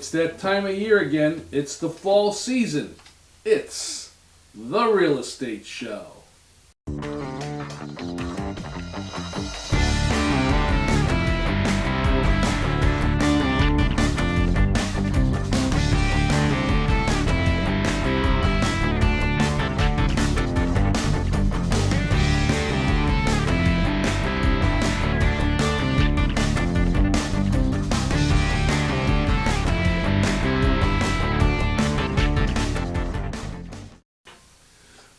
It's that time of year again. It's the fall season. It's the Real Estate Show.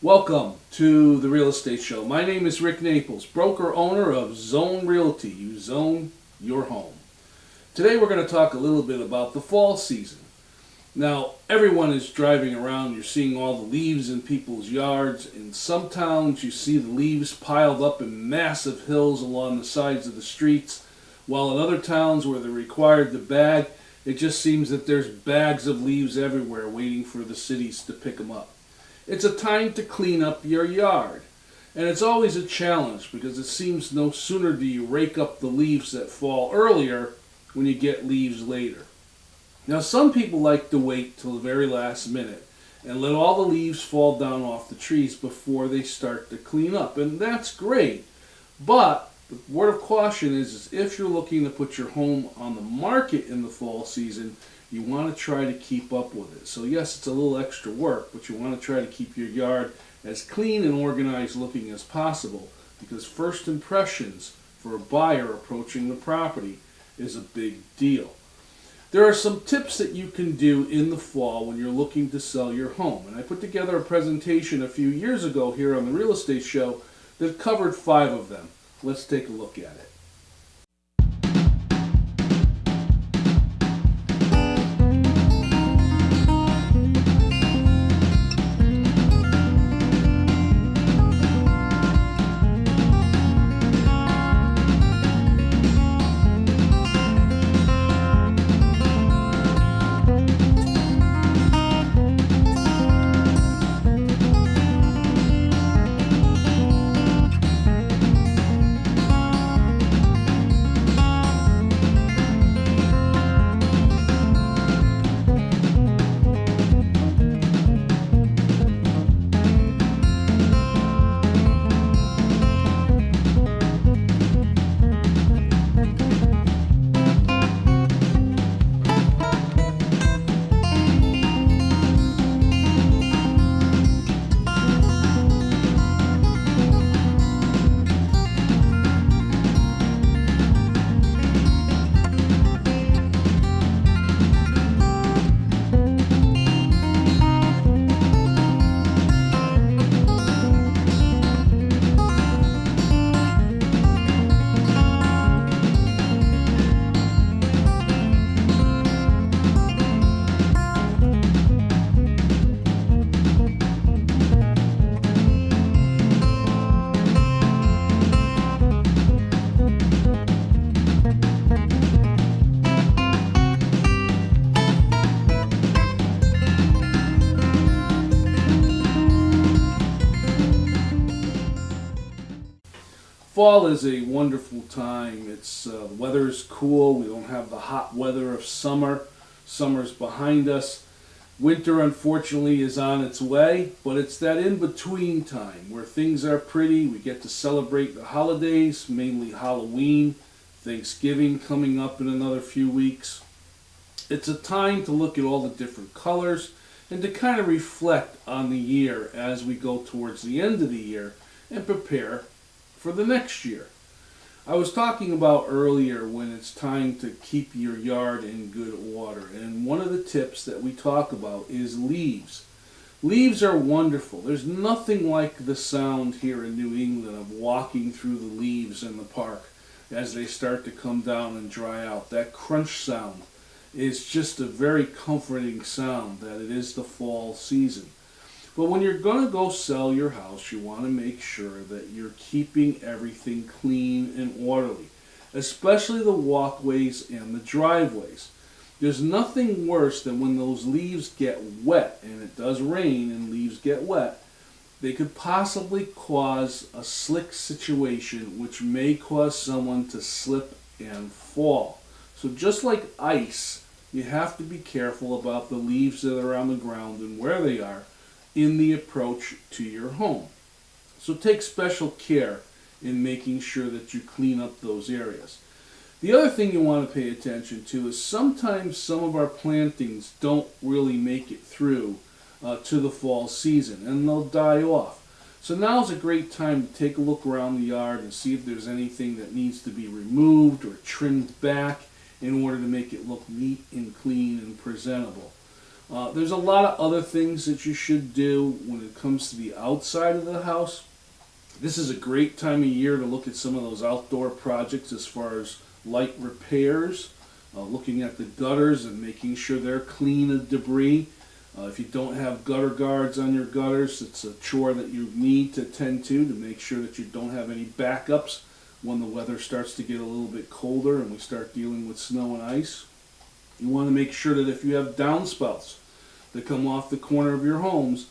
Welcome to the Real Estate Show. My name is Rick Naples, broker owner of Zone Realty. You zone your home. Today we're going to talk a little bit about the fall season. Now, everyone is driving around. You're seeing all the leaves in people's yards. In some towns, you see the leaves piled up in massive hills along the sides of the streets, while in other towns where they're required to bag, it just seems that there's bags of leaves everywhere waiting for the cities to pick them up. It's a time to clean up your yard. And it's always a challenge because it seems no sooner do you rake up the leaves that fall earlier when you get leaves later. Now, some people like to wait till the very last minute and let all the leaves fall down off the trees before they start to clean up. And that's great. But the word of caution is if you're looking to put your home on the market in the fall season, you want to try to keep up with it. So yes, it's a little extra work, but you want to try to keep your yard as clean and organized looking as possible, because first impressions for a buyer approaching the property is a big deal. There are some tips that you can do in the fall when you're looking to sell your home. And I put together a presentation a few years ago here on the Real Estate Show that covered 5 of them. Let's take a look at it. Fall is a wonderful time. The weather is cool. We don't have the hot weather of summer. Summer's behind us. Winter, unfortunately, is on its way, but it's that in-between time where things are pretty. We get to celebrate the holidays, mainly Halloween, Thanksgiving coming up in another few weeks. It's a time to look at all the different colors and to kind of reflect on the year as we go towards the end of the year and prepare for the next year. I was talking about earlier when it's time to keep your yard in good order, and one of the tips that we talk about is leaves. Leaves are wonderful. There's nothing like the sound here in New England of walking through the leaves in the park as they start to come down and dry out. That crunch sound is just a very comforting sound that it is the fall season. But when you're going to go sell your house, you want to make sure that you're keeping everything clean and orderly, especially the walkways and the driveways. There's nothing worse than when those leaves get wet, and it does rain and leaves get wet. They could possibly cause a slick situation which may cause someone to slip and fall. So just like ice you have to be careful about the leaves that are on the ground and where they are in the approach to your home. So take special care in making sure that you clean up those areas. The other thing you want to pay attention to is sometimes some of our plantings don't really make it through to the fall season, and they'll die off. So now's a great time to take a look around the yard and see if there's anything that needs to be removed or trimmed back in order to make it look neat and clean and presentable. There's a lot of other things that you should do when it comes to the outside of the house. This is a great time of year to look at some of those outdoor projects as far as light repairs, looking at the gutters and making sure they're clean of debris. If you don't have gutter guards on your gutters, it's a chore that you need to tend to make sure that you don't have any backups when the weather starts to get a little bit colder and we start dealing with snow and ice. You want to make sure that if you have downspouts that come off the corner of your homes,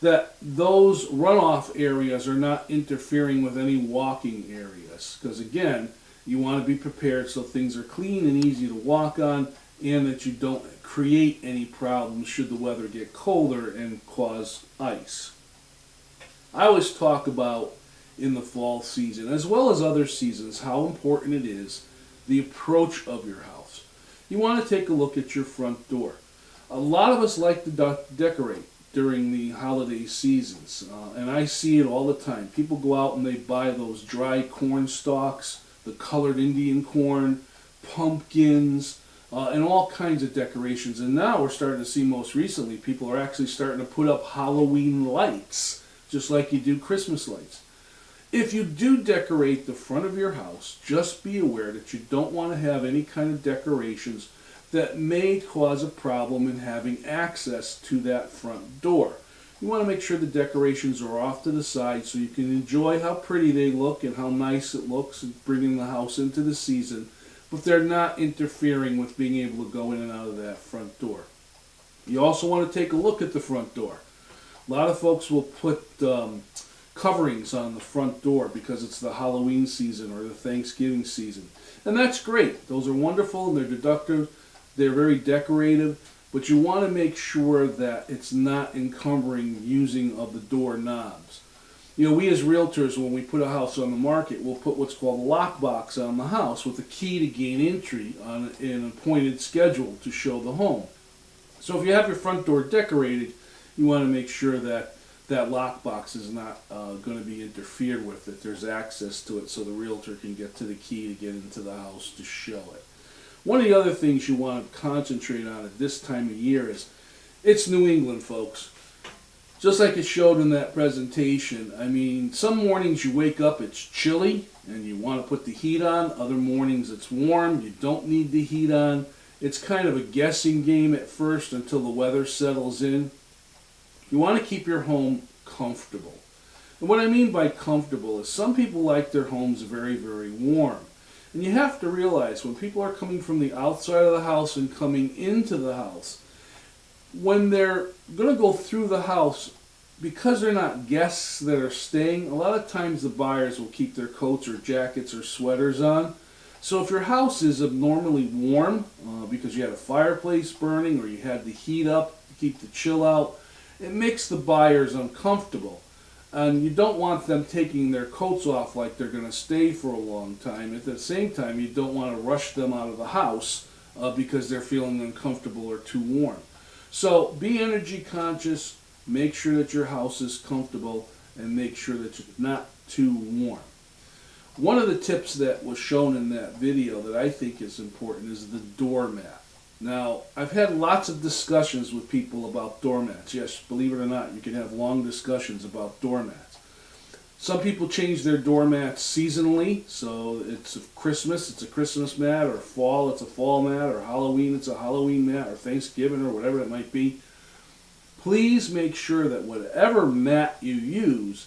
that those runoff areas are not interfering with any walking areas. Because again, you want to be prepared so things are clean and easy to walk on, and that you don't create any problems should the weather get colder and cause ice. I always talk about in the fall season, as well as other seasons, how important it is the approach of your house. You want to take a look at your front door. A lot of us like to decorate during the holiday seasons, and I see it all the time. People go out and they buy those dry corn stalks, the colored Indian corn, pumpkins, and all kinds of decorations. And now we're starting to see, most recently, people are actually starting to put up Halloween lights, just like you do Christmas lights. If you do decorate the front of your house, just be aware that you don't want to have any kind of decorations that may cause a problem in having access to that front door. You want to make sure the decorations are off to the side so you can enjoy how pretty they look and how nice it looks and bringing the house into the season, but they're not interfering with being able to go in and out of that front door. You also want to take a look at the front door. A lot of folks will put coverings on the front door because it's the Halloween season or the Thanksgiving season. And that's great. Those are wonderful and they're deductive. They're very decorative, but you want to make sure that it's not encumbering using of the door knobs. You know, we as realtors, when we put a house on the market, we'll put what's called a lockbox on the house with a key to gain entry on an appointed schedule to show the home. So if you have your front door decorated, you want to make sure that that lockbox is not going to be interfered with, that there's access to it so the realtor can get to the key to get into the house to show it. One of the other things you want to concentrate on at this time of year is, it's New England, folks. Just like it showed in that presentation, I mean, some mornings you wake up, it's chilly, and you want to put the heat on. Other mornings it's warm, you don't need the heat on. It's kind of a guessing game at first until the weather settles in. You want to keep your home comfortable. And what I mean by comfortable is some people like their homes very, very warm. And you have to realize when people are coming from the outside of the house and coming into the house, when they're going to go through the house, because they're not guests that are staying, a lot of times the buyers will keep their coats or jackets or sweaters on. So if your house is abnormally warm because you had a fireplace burning or you had the heat up to keep the chill out, it makes the buyers uncomfortable. And you don't want them taking their coats off like they're going to stay for a long time. At the same time, you don't want to rush them out of the house because they're feeling uncomfortable or too warm. So be energy conscious, make sure that your house is comfortable, and make sure that it's not too warm. One of the tips that was shown in that video that I think is important is the doormat. Now, I've had lots of discussions with people about doormats. Yes, believe it or not, you can have long discussions about doormats. Some people change their doormats seasonally, so it's Christmas, it's a Christmas mat, or fall, it's a fall mat, or Halloween, it's a Halloween mat, or Thanksgiving, or whatever it might be. Please make sure that whatever mat you use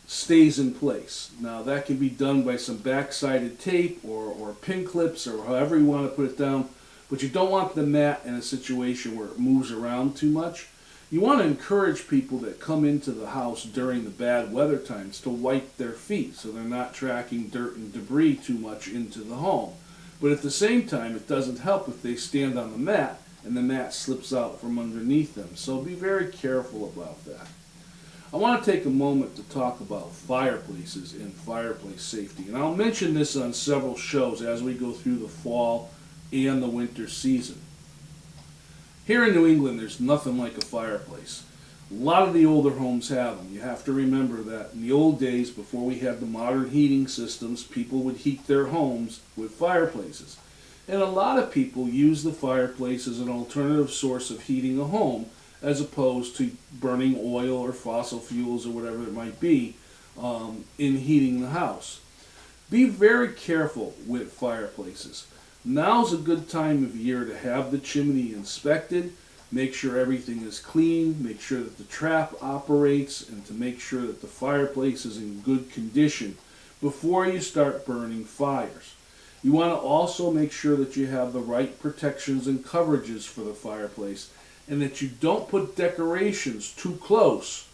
stays in place. Now, that can be done by some back-sided tape or pin clips or however you want to put it down. But you don't want the mat in a situation where it moves around too much. You want to encourage people that come into the house during the bad weather times to wipe their feet so they're not tracking dirt and debris too much into the home. But at the same time, it doesn't help if they stand on the mat and the mat slips out from underneath them. So be very careful about that. I want to take a moment to talk about fireplaces and fireplace safety. And I'll mention this on several shows as we go through the fall and the winter season. Here in New England, there's nothing like a fireplace. A lot of the older homes have them. You have to remember that in the old days, before we had the modern heating systems, people would heat their homes with fireplaces. And a lot of people use the fireplace as an alternative source of heating a home, as opposed to burning oil or fossil fuels or whatever it might be in heating the house. Be very careful with fireplaces. Now's a good time of year to have the chimney inspected, make sure everything is clean, make sure that the trap operates, and to make sure that the fireplace is in good condition before you start burning fires. You want to also make sure that you have the right protections and coverages for the fireplace, and that you don't put decorations too close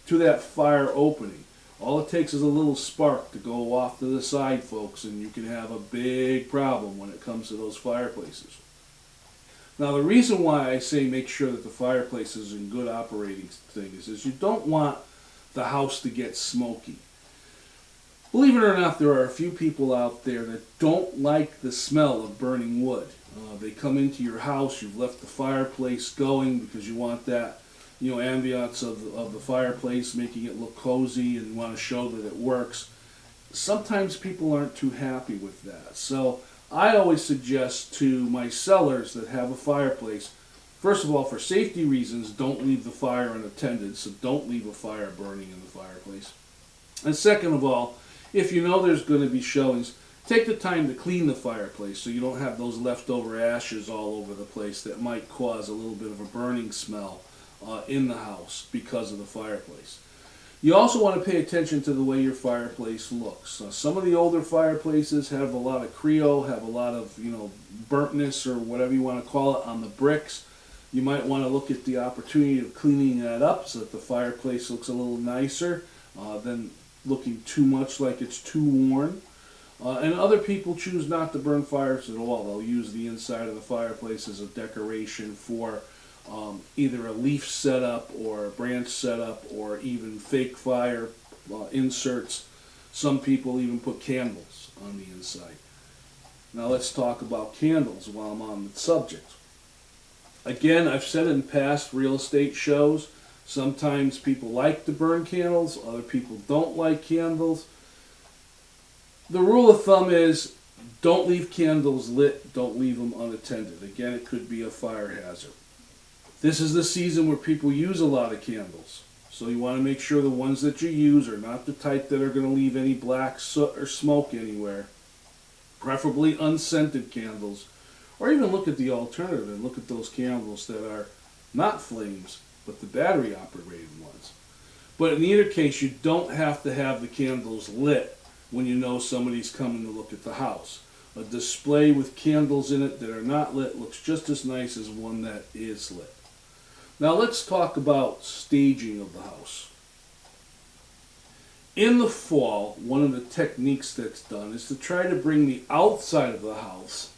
to that fire opening. All it takes is a little spark to go off to the side, folks, and you can have a big problem when it comes to those fireplaces. Now, the reason why I say make sure that the fireplace is in good operating things is you don't want the house to get smoky. Believe it or not, there are a few people out there that don't like the smell of burning wood. They come into your house, you've left the fireplace going because you want that, ambiance of the fireplace, making it look cozy, and you want to show that it works. Sometimes people aren't too happy with that. So I always suggest to my sellers that have a fireplace, first of all, for safety reasons, don't leave the fire unattended, so don't leave a fire burning in the fireplace. And second of all, if you know there's going to be showings, take the time to clean the fireplace so you don't have those leftover ashes all over the place that might cause a little bit of a burning smell in the house because of the fireplace. You also want to pay attention to the way your fireplace looks. Some of the older fireplaces have a lot of Creo, have a lot of burntness or whatever you want to call it on the bricks. You might want to look at the opportunity of cleaning that up so that the fireplace looks a little nicer than looking too much like it's too worn. And other people choose not to burn fires at all. They'll use the inside of the fireplace as a decoration for either a leaf setup or a branch setup or even fake fire inserts. Some people even put candles on the inside. Now let's talk about candles while I'm on the subject. Again, I've said in past real estate shows, sometimes people like to burn candles, other people don't like candles. The rule of thumb is don't leave candles lit, don't leave them unattended. Again, it could be a fire hazard. This is the season where people use a lot of candles. So you want to make sure the ones that you use are not the type that are going to leave any black soot or smoke anywhere. Preferably unscented candles. Or even look at the alternative and look at those candles that are not flames, but the battery operated ones. But in either case, you don't have to have the candles lit when you know somebody's coming to look at the house. A display with candles in it that are not lit looks just as nice as one that is lit. Now let's talk about staging of the house. In the fall, one of the techniques that's done is to try to bring the outside of the house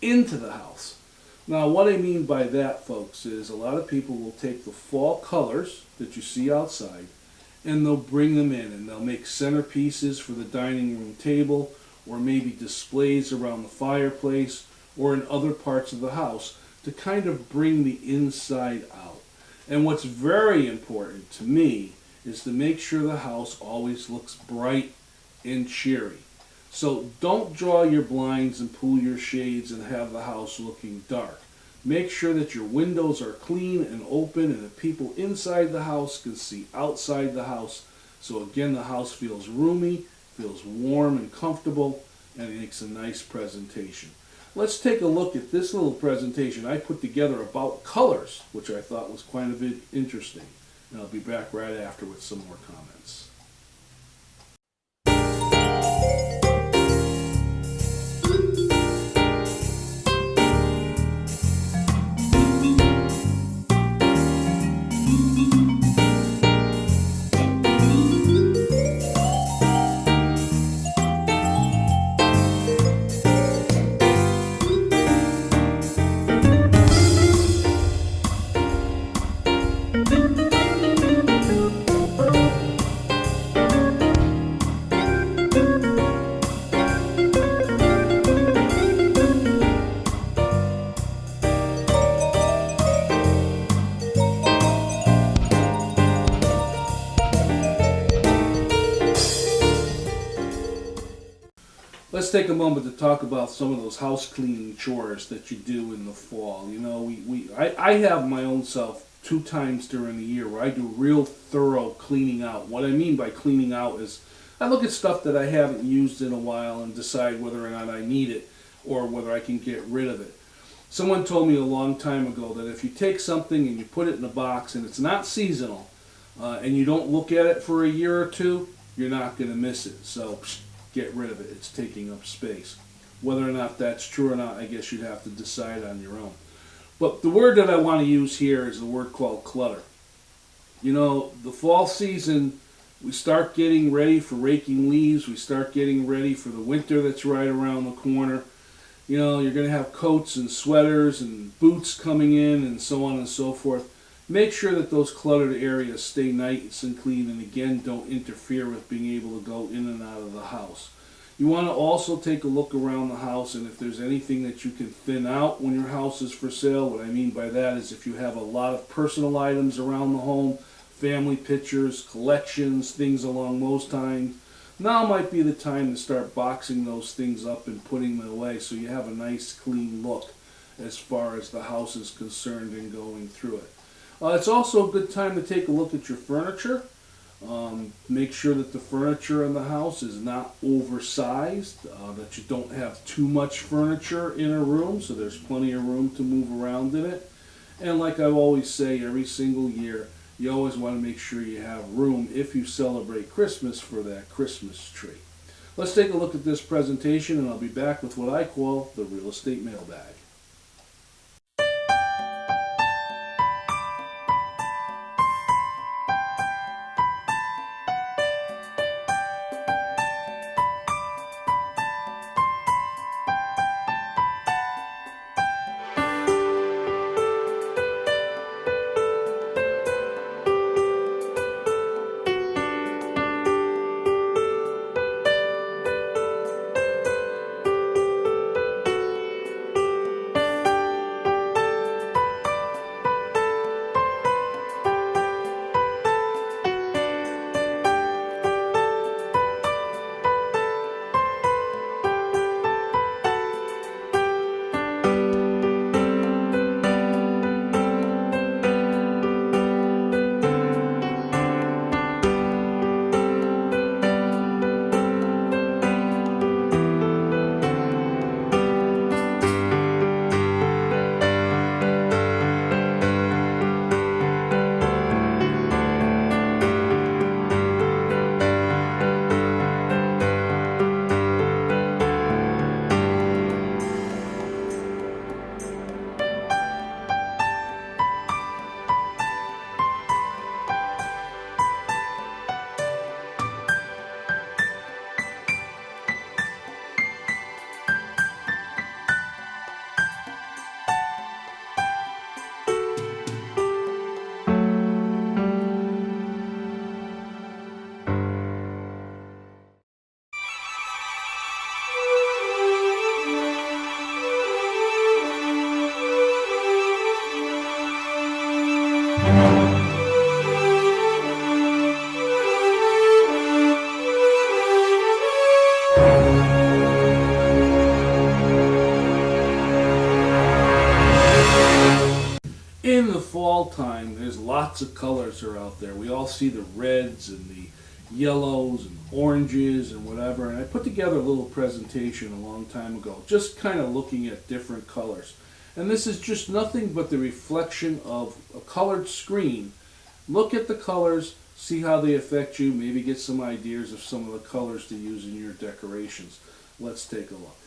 into the house. Now what I mean by that, folks, is a lot of people will take the fall colors that you see outside and they'll bring them in and they'll make centerpieces for the dining room table or maybe displays around the fireplace or in other parts of the house to kind of bring the inside out. And what's very important to me is to make sure the house always looks bright and cheery. So don't draw your blinds and pull your shades and have the house looking dark. Make sure that your windows are clean and open and that people inside the house can see outside the house. So again, the house feels roomy, feels warm and comfortable, and it makes a nice presentation. Let's take a look at this little presentation I put together about colors, which I thought was quite a bit interesting. And I'll be back right after with some more comments. Let's take a moment to talk about some of those house cleaning chores that you do in the fall. You know, I have my own self 2 times during the year where I do real thorough cleaning out. What I mean by cleaning out is I look at stuff that I haven't used in a while and decide whether or not I need it or whether I can get rid of it. Someone told me a long time ago that if you take something and you put it in a box and it's not seasonal and you don't look at it for a year or two, you're not going to miss it. So get rid of it. It's taking up space. Whether or not that's true or not, I guess you'd have to decide on your own. But the word that I want to use here is the word called clutter. You know, the fall season, we start getting ready for raking leaves. We start getting ready for the winter that's right around the corner. You know, you're going to have coats and sweaters and boots coming in and so on and so forth. Make sure that those cluttered areas stay nice and clean, and again, don't interfere with being able to go in and out of the house. You want to also take a look around the house, and if there's anything that you can thin out when your house is for sale. What I mean by that is if you have a lot of personal items around the home, family pictures, collections, things along those lines, now might be the time to start boxing those things up and putting them away so you have a nice clean look as far as the house is concerned and going through it. It's also a good time to take a look at your furniture. Make sure that the furniture in the house is not oversized, that you don't have too much furniture in a room, so there's plenty of room to move around in it. And like I always say every single year, you always want to make sure you have room if you celebrate Christmas for that Christmas tree. Let's take a look at this presentation, and I'll be back with what I call the real estate mailbag. In the fall time, there's lots of colors are out there. We all see the reds and the yellows and oranges and whatever. And I put together a little presentation a long time ago, just kind of looking at different colors. And this is just nothing but the reflection of a colored screen. Look at the colors, see how they affect you, maybe get some ideas of some of the colors to use in your decorations. Let's take a look.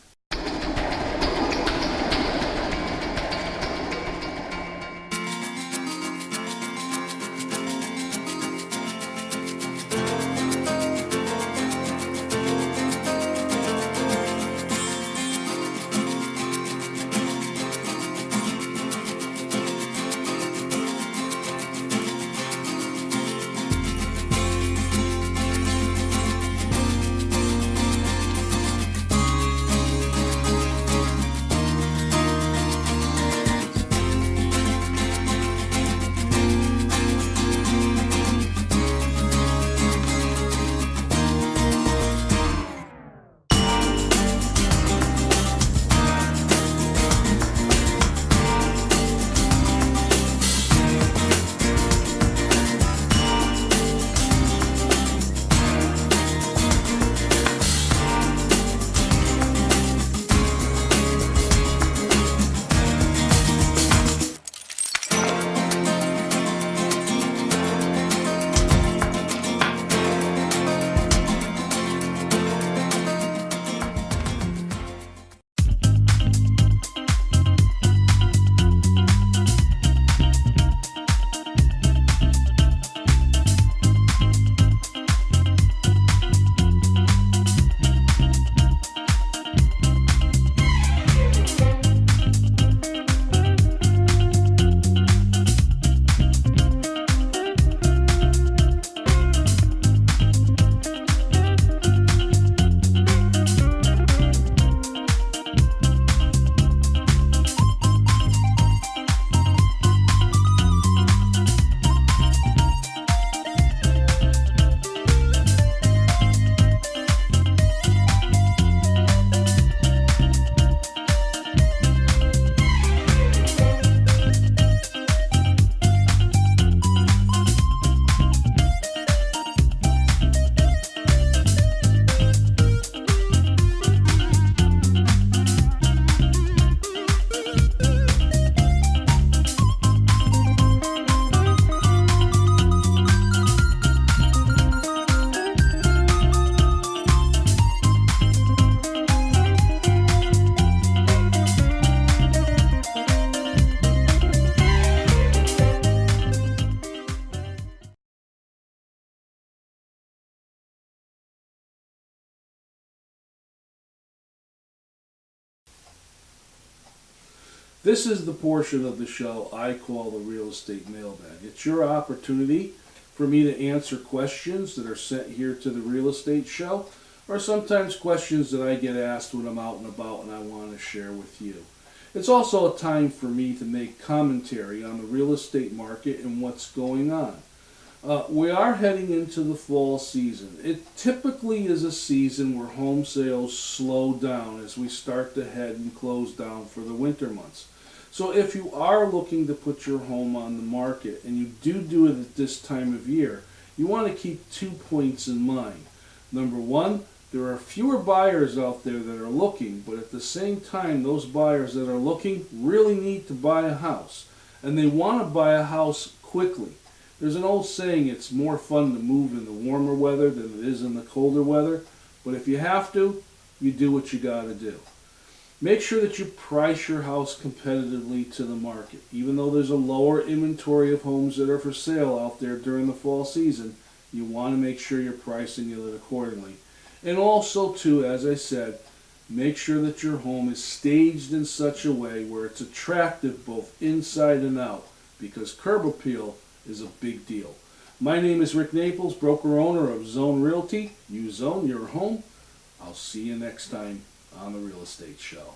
This is the portion of the show I call the real estate mailbag. It's your opportunity for me to answer questions that are sent here to the real estate show, or sometimes questions that I get asked when I'm out and about and I want to share with you. It's also a time for me to make commentary on the real estate market and what's going on. We are heading into the fall season. It typically is a season where home sales slow down as we start to head and close down for the winter months. So if you are looking to put your home on the market and you do it at this time of year, you want to keep 2 points in mind. Number one, there are fewer buyers out there that are looking, but at the same time, those buyers that are looking really need to buy a house, and they want to buy a house quickly. There's an old saying, it's more fun to move in the warmer weather than it is in the colder weather, but if you have to, you do what you got to do. Make sure that you price your house competitively to the market. Even though there's a lower inventory of homes that are for sale out there during the fall season, you want to make sure you're pricing it accordingly. And also, too, as I said, make sure that your home is staged in such a way where it's attractive both inside and out, because curb appeal is a big deal. My name is Rick Naples, broker-owner of Zone Realty. You zone your home. I'll see you next time on the Real Estate Show.